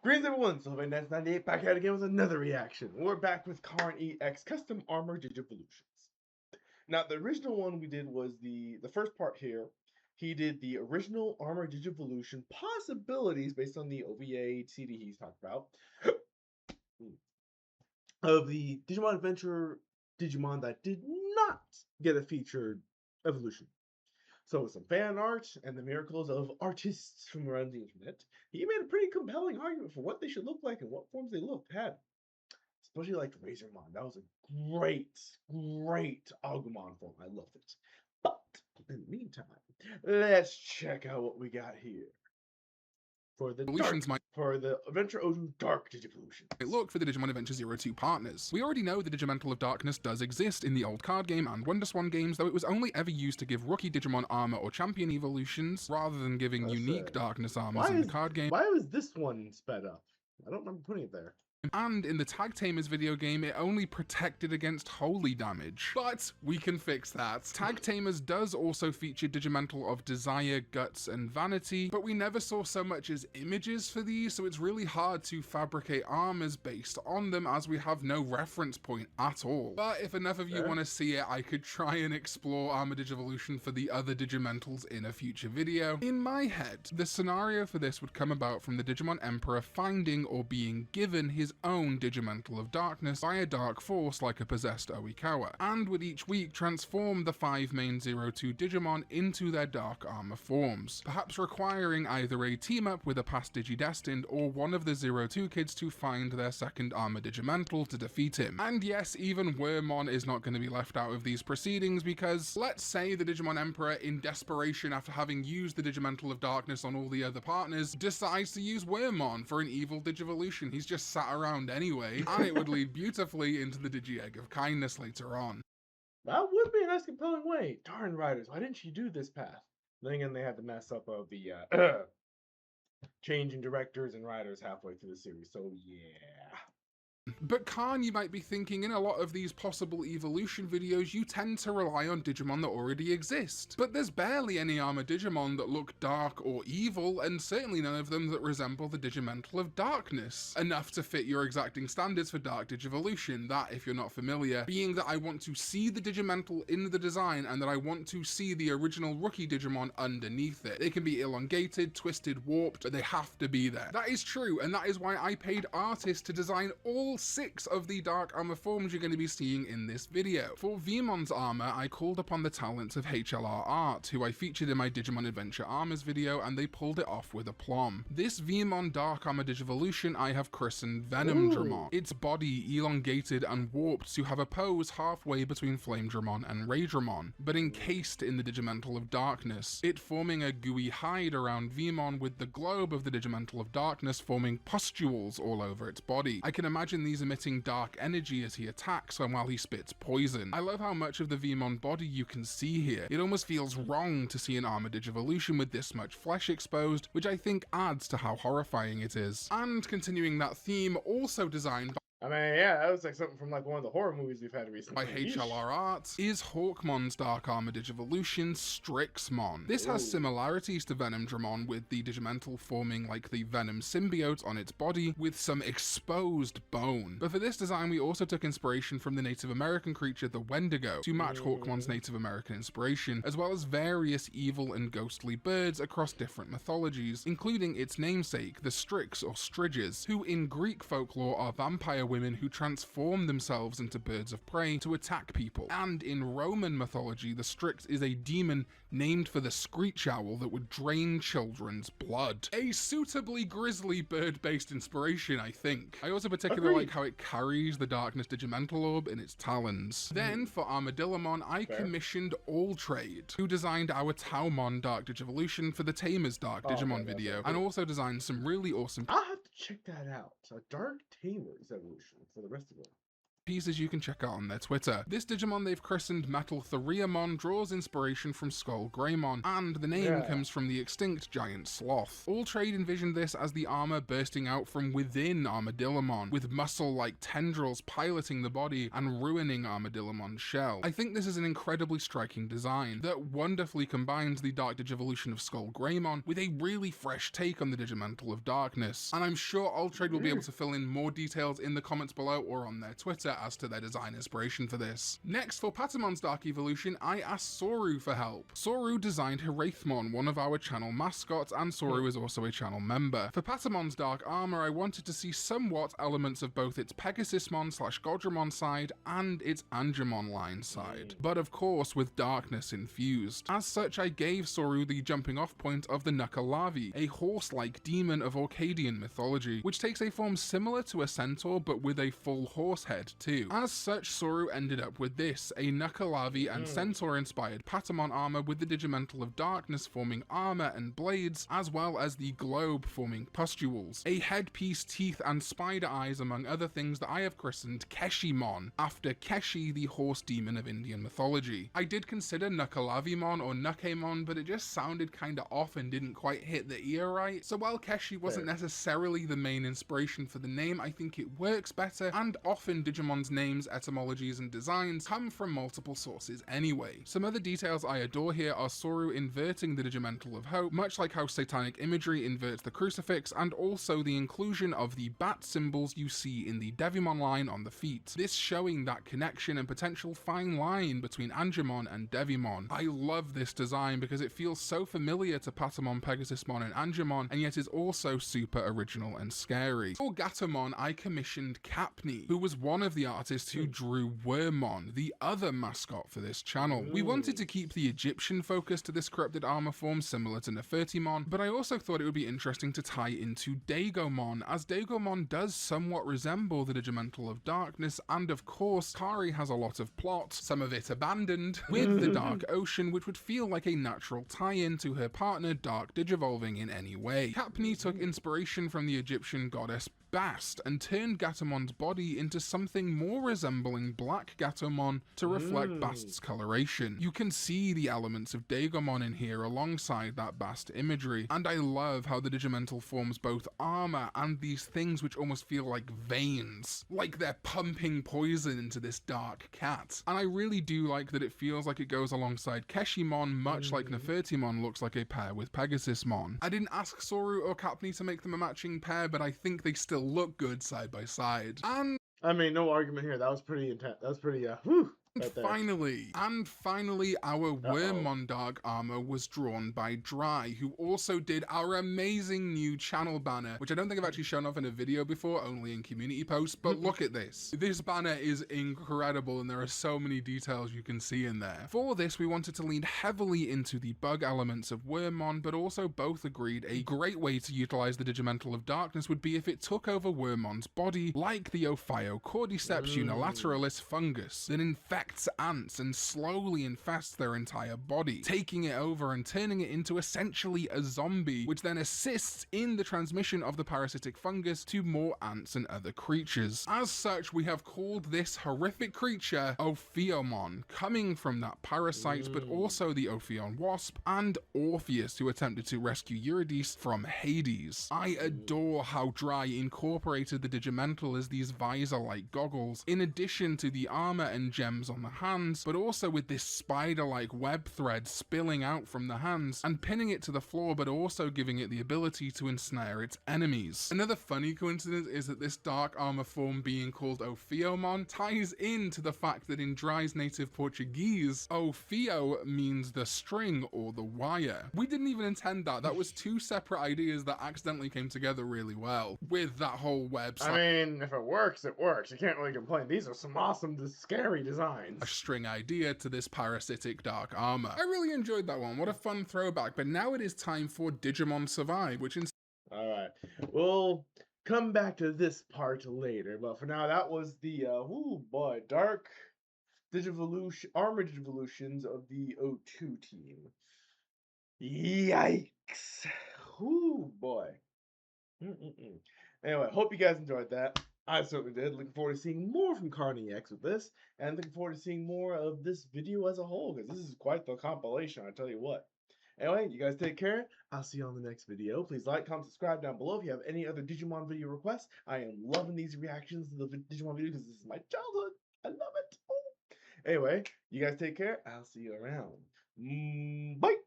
Greetings everyone, Sylvain 98 back at it again with another reaction. We're back with Karn EX Custom Armor Digivolutions. Now the original one we did was the first part here. He did the original Armor Digivolution possibilities based on the OVA CD he's talked about. Of the Digimon Adventure Digimon that did not get a featured evolution. So with some fan art and the miracles of artists from around the internet, he made a pretty compelling argument for what they should look like and what forms they had. Especially like Razormon. That was a great Agumon form. I loved it. But in the meantime, let's check out what we got here. For the Adventure Odu Dark Digivolution. Look for the Digimon Adventure 02 partners. We already know the Digimental of Darkness does exist in the old card game and WonderSwan games, though it was only ever used to give rookie Digimon armor or champion evolutions, rather than giving unique darkness armors in the card game. Why was this one sped up? I don't remember putting it there. And in the Tag Tamers video game, it only protected against holy damage. But we can fix that. Tag Tamers does also feature Digimental of Desire, Guts, and Vanity, but we never saw so much as images for these, so it's really hard to fabricate armors based on them as we have no reference point at all. But if enough of you want to see it, I could try and explore Armor Digivolution for the other Digimentals in a future video. In my head, the scenario for this would come about from the Digimon Emperor finding or being given his own Digimental of Darkness by a dark force like a possessed Oikawa, and would each week transform the 5 main 02 Digimon into their dark armor forms, perhaps requiring either a team-up with a past Digidestined or one of the 02 kids to find their second armor Digimental to defeat him. And yes, even Wormmon is not going to be left out of these proceedings because, let's say the Digimon Emperor, in desperation after having used the Digimental of Darkness on all the other partners, decides to use Wormmon for an evil Digivolution. He's just sat around anyway, and it would lead beautifully into the Digi-Egg of Kindness later on. That would be a nice compelling way. Darn writers, why didn't you do this path? Then again, they had the mess up of the changing directors and writers halfway through the series, so yeah. But Karn, you might be thinking, in a lot of these possible evolution videos, you tend to rely on Digimon that already exist. But there's barely any armor Digimon that look dark or evil, and certainly none of them that resemble the Digimental of Darkness, enough to fit your exacting standards for Dark Digivolution, that, if you're not familiar, being that I want to see the Digimental in the design, and that I want to see the original rookie Digimon underneath it. They can be elongated, twisted, warped, but they have to be there. That is true, and that is why I paid artists to design all 6 of the dark armor forms you're going to be seeing in this video. For Veemon's armor, I called upon the talents of HLR Art, who I featured in my Digimon Adventure Armors video, and they pulled it off with aplomb. This Veemon dark armor Digivolution I have christened Venomdramon. Its body elongated and warped to have a pose halfway between Flamedramon and Raydramon, but encased in the Digimental of Darkness, it forming a gooey hide around Veemon with the globe of the Digimental of Darkness forming pustules all over its body. I can imagine these emitting dark energy as he attacks and while he spits poison. I love how much of the Veemon body you can see here. It almost feels wrong to see an armor Digivolution with this much flesh exposed, which I think adds to how horrifying it is. And continuing that theme, also designed I mean, yeah, that was like something from like one of the horror movies we've had recently. by HLR Arts, is Hawkmon's Dark Armor Digivolution Strixmon. This has similarities to Venomdramon, with the Digimental forming like the Venom symbiote on its body with some exposed bone. But for this design we also took inspiration from the Native American creature the Wendigo to match Hawkmon's Native American inspiration, as well as various evil and ghostly birds across different mythologies, including its namesake, the Strix or Striges, who in Greek folklore are vampire women who transform themselves into birds of prey to attack people. And in Roman mythology, the Strix is a demon named for the screech owl that would drain children's blood. A suitably grisly bird-based inspiration, I think. I also particularly like how it carries the Darkness Digimental Orb in its talons. Then, for Armadillamon, I commissioned All Trade, who designed our Taumon Dark Digivolution for the Tamers Dark Digimon video, and also designed some really awesome... I'll have to check that out. A Dark Tamers evolution for the rest of them. pieces you can check out on their Twitter. This Digimon they've christened Metal Theriamon draws inspiration from Skull Greymon, and the name Yeah. comes from the extinct giant sloth. All trade envisioned this as the armor bursting out from within Armadillomon, with muscle-like tendrils piloting the body and ruining Armadillomon's shell. I think this is an incredibly striking design that wonderfully combines the Dark Digivolution of Skull Greymon with a really fresh take on the Digimental of Darkness, and I'm sure All Trade will be able to fill in more details in the comments below or on their Twitter as to their design inspiration for this. Next, for Patamon's Dark Evolution, I asked Soru for help. Soru designed Hiraethmon, one of our channel mascots, and Soru is also a channel member. For Patamon's Dark Armor, I wanted to see somewhat elements of both its Pegasusmon/Goldramon side and its Angemon line side, but of course with darkness infused. As such, I gave Soru the jumping off point of the Nukkalavi, a horse-like demon of Orcadian mythology, which takes a form similar to a centaur but with a full horse head too. As such, Soru ended up with this, a Nukkalavi and centaur-inspired Patamon armor with the Digimental of Darkness forming armor and blades, as well as the globe forming pustules, a headpiece, teeth, and spider eyes among other things that I have christened Keshimon, after Keshi, the horse demon of Indian mythology. I did consider Nukkalavimon or Nukkemon, but it just sounded kinda off and didn't quite hit the ear right, so while Keshi wasn't necessarily the main inspiration for the name, I think it works better, and often Digimon's names, etymologies, and designs come from multiple sources anyway. Some other details I adore here are Soru inverting the Digimental of Hope, much like how satanic imagery inverts the crucifix, and also the inclusion of the bat symbols you see in the Devimon line on the feet. This showing that connection and potential fine line between Angemon and Devimon. I love this design because it feels so familiar to Patamon, Pegasusmon, and Angemon, and yet is also super original and scary. For Gatomon, I commissioned Capney, who was one of the artists who drew Wormmon, the other mascot for this channel. We wanted to keep the Egyptian focus to this corrupted armor form similar to Nefertimon, but I also thought it would be interesting to tie into Dagomon, as Dagomon does somewhat resemble the Digimental of Darkness, and of course, Kari has a lot of plot, some of it abandoned, with the Dark Ocean, which would feel like a natural tie-in to her partner Dark Digivolving in any way. Capney took inspiration from the Egyptian goddess Bast and turned Gatomon's body into something more resembling Black Gatomon to reflect Bast's coloration. You can see the elements of Dagomon in here alongside that Bast imagery, and I love how the Digimental forms both armor and these things which almost feel like veins, like they're pumping poison into this dark cat. And I really do like that it feels like it goes alongside Keshimon, much like Nefertimon looks like a pair with Pegasusmon. I didn't ask Soru or Capney to make them a matching pair, but I think they still look good side by side. And I mean, no argument here. That was pretty intense. That was pretty, whew. And finally, our Wormmon Dark Armor was drawn by Dry, who also did our amazing new channel banner, which I don't think I've actually shown off in a video before, only in community posts, but look at this. This banner is incredible, and there are so many details you can see in there. For this, we wanted to lean heavily into the bug elements of Wormmon, but also both agreed a great way to utilize the Digimental of Darkness would be if it took over Wormmon's body, like the Ophiocordyceps unilateralis fungus, that infects ants and slowly infests their entire body, taking it over and turning it into essentially a zombie, which then assists in the transmission of the parasitic fungus to more ants and other creatures. As such, we have called this horrific creature Ophiomon, coming from that parasite, but also the Ophion wasp, and Orpheus, who attempted to rescue Eurydice from Hades. I adore how Dry incorporated the Digimental as these visor-like goggles, in addition to the armor and gems on the hands, but also with this spider-like web thread spilling out from the hands and pinning it to the floor, but also giving it the ability to ensnare its enemies. Another funny coincidence is that this dark armor form being called Ophiomon ties into the fact that in Dry's native Portuguese, Ophio means the string or the wire. We didn't even intend that. That was two separate ideas that accidentally came together really well with that whole website. I mean, if it works, it works. You can't really complain. These are some awesome, scary designs. A string idea to this parasitic dark armor. I really enjoyed that one. What a fun throwback. But now it is time for Digimon Survive, which in Alright. We'll come back to this part later, but for now, that was the, dark Digivolution, armor Digivolutions of the O2 team. Yikes. Ooh, boy. Anyway, hope you guys enjoyed that. I certainly did. Looking forward to seeing more from Carney X with this, and looking forward to seeing more of this video as a whole, because this is quite the compilation, I tell you what. Anyway, you guys take care. I'll see you on the next video. Please like, comment, subscribe down below if you have any other Digimon video requests. I am loving these reactions to the Digimon videos because this is my childhood. I love it. Oh. Anyway, you guys take care. I'll see you around. Bye.